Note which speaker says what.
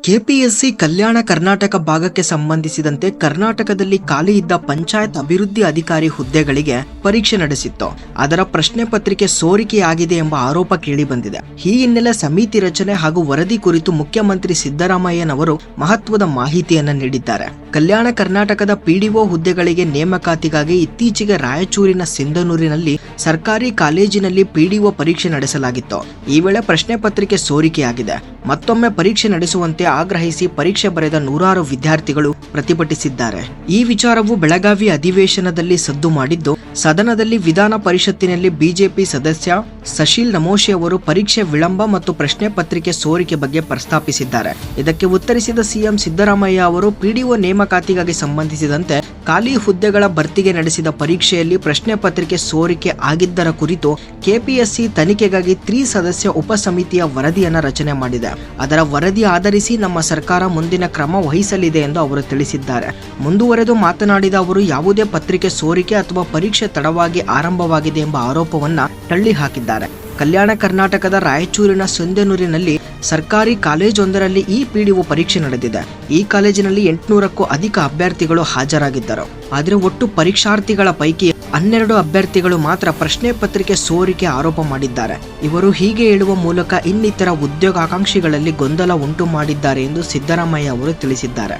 Speaker 1: KPSC Kalyana Karnataka ಭಾಗಕ್ಕೆ ಸಂಬಂಧಿಸಿದಂತೆ ಕರ್ನಾಟಕದಲ್ಲಿ ಖಾಲಿ ಇದ್ದ ಪಂಚಾಯತ್ ಅಭಿವೃದ್ಧಿ ಅಧಿಕಾರಿ ಹುದ್ದೆಗಳಿಗೆ ಪರೀಕ್ಷೆ ನಡೆಸಿತ್ತು. ಅದರ ಪ್ರಶ್ನೆ ಪತ್ರಿಕೆ ಸೋರಿಕೆಯಾಗಿದೆ ಎಂಬ ಆರೋಪ ಕೇಳಿ ಬಂದಿದೆ. ಈ ಹಿನ್ನೆಲೆ ಸಮಿತಿ ರಚನೆ ಹಾಗೂ ವರದಿ ಕುರಿತು ಮುಖ್ಯಮಂತ್ರಿ ಸಿದ್ದರಾಮಯ್ಯನವರು ಮಹತ್ವದ ಮಾಹಿತಿಯನ್ನ ನೀಡಿದ್ದಾರೆ. ಕಲ್ಯಾಣ ಕರ್ನಾಟಕದ ಪಿಡಿಒ ಹುದ್ದೆಗಳಿಗೆ ನೇಮಕಾತಿಗಾಗಿ ಇತ್ತೀಚೆಗೆ ರಾಯಚೂರಿನ ಸಿಂಧನೂರಿನಲ್ಲಿ ಸರ್ಕಾರಿ ಕಾಲೇಜಿನಲ್ಲಿ ಪಿಡಿಒ ಪರೀಕ್ಷೆ ನಡೆಸಲಾಗಿತ್ತು. ಈ ವೇಳೆ ಪ್ರಶ್ನೆ ಪತ್ರಿಕೆ ಸೋರಿಕೆಯಾಗಿದೆ. ಮತ್ತೊಮ್ಮೆ ಪರೀಕ್ಷೆ ನಡೆಸುವಂತೆ ಆಗ್ರಹಿಸಿ ಪರೀಕ್ಷೆ ಬರೆದ ನೂರಾರು ವಿದ್ಯಾರ್ಥಿಗಳು ಪ್ರತಿಭಟಿಸಿದ್ದಾರೆ. ಈ ವಿಚಾರವು ಬೆಳಗಾವಿ ಅಧಿವೇಶನದಲ್ಲಿ ಸದ್ದು ಮಾಡಿದ್ದು, ಸದನದಲ್ಲಿ ವಿಧಾನ ಪರಿಷತ್ತಿನಲ್ಲಿ ಬಿಜೆಪಿ ಸದಸ್ಯ ಸಶೀಲ್ ನಮೋಶಿ ಅವರು ಪರೀಕ್ಷೆ ವಿಳಂಬ ಮತ್ತು ಪ್ರಶ್ನೆ ಪತ್ರಿಕೆ ಸೋರಿಕೆ ಬಗ್ಗೆ ಪ್ರಸ್ತಾಪಿಸಿದ್ದಾರೆ. ಇದಕ್ಕೆ ಉತ್ತರಿಸಿದ ಸಿಎಂ ಸಿದ್ದರಾಮಯ್ಯ ಅವರು ಪಿಡಿಒ ನೇಮಕಾತಿಗಾಗಿ ಸಂಬಂಧಿಸಿದಂತೆ ಖಾಲಿ ಹುದ್ದೆಗಳ ಭರ್ತಿಗೆ ನಡೆಸಿದ ಪರೀಕ್ಷೆಯಲ್ಲಿ ಪ್ರಶ್ನೆ ಪತ್ರಿಕೆ ಸೋರಿಕೆ ಆಗಿದ್ದರ ಕುರಿತು ಕೆಪಿಎಸ್ಸಿ ತನಿಖೆಗಾಗಿ ತ್ರಿಸದಸ್ಯ ಉಪಸಮಿತಿಯ ವರದಿಯನ್ನು ರಚನೆ ಮಾಡಿದೆ. ಅದರ ವರದಿ ಆಧರಿಸಿ ನಮ್ಮ ಸರ್ಕಾರ ಮುಂದಿನ ಕ್ರಮ ವಹಿಸಲಿದೆ ಎಂದು ಅವರು ತಿಳಿಸಿದ್ದಾರೆ. ಮುಂದುವರೆದು ಮಾತನಾಡಿದ ಅವರು, ಯಾವುದೇ ಪತ್ರಿಕೆ ಸೋರಿಕೆ ಅಥವಾ ಪರೀಕ್ಷೆ ತಡವಾಗಿ ಆರಂಭವಾಗಿದೆ ಎಂಬ ಆರೋಪವನ್ನ ತಳ್ಳಿ ಹಾಕಿದ್ದಾರೆ. ಕಲ್ಯಾಣ ಕರ್ನಾಟಕದ ರಾಯಚೂರಿನ ಸಿಂಧನೂರಿನಲ್ಲಿ ಸರ್ಕಾರಿ ಕಾಲೇಜೊಂದರಲ್ಲಿ ಈ ಪಿಡಿಒ ಪರೀಕ್ಷೆ ನಡೆದಿದೆ. ಈ ಕಾಲೇಜಿನಲ್ಲಿ 800ಕ್ಕೂ ಅಧಿಕ ಅಭ್ಯರ್ಥಿಗಳು ಹಾಜರಾಗಿದ್ದರು. ಆದರೆ ಒಟ್ಟು ಪರೀಕ್ಷಾರ್ಥಿಗಳ ಪೈಕಿ 12 ಅಭ್ಯರ್ಥಿಗಳು ಮಾತ್ರ ಪ್ರಶ್ನೆ ಪತ್ರಿಕೆ ಸೋರಿಕೆ ಆರೋಪ ಮಾಡಿದ್ದಾರೆ. ಇವರು ಹೀಗೆ ಹೇಳುವ ಮೂಲಕ ಇನ್ನಿತರ ಉದ್ಯೋಗಾಕಾಂಕ್ಷಿಗಳಲ್ಲಿ ಗೊಂದಲ ಉಂಟು ಮಾಡಿದ್ದಾರೆ ಎಂದು ಸಿದ್ದರಾಮಯ್ಯ ಅವರು ತಿಳಿಸಿದ್ದಾರೆ.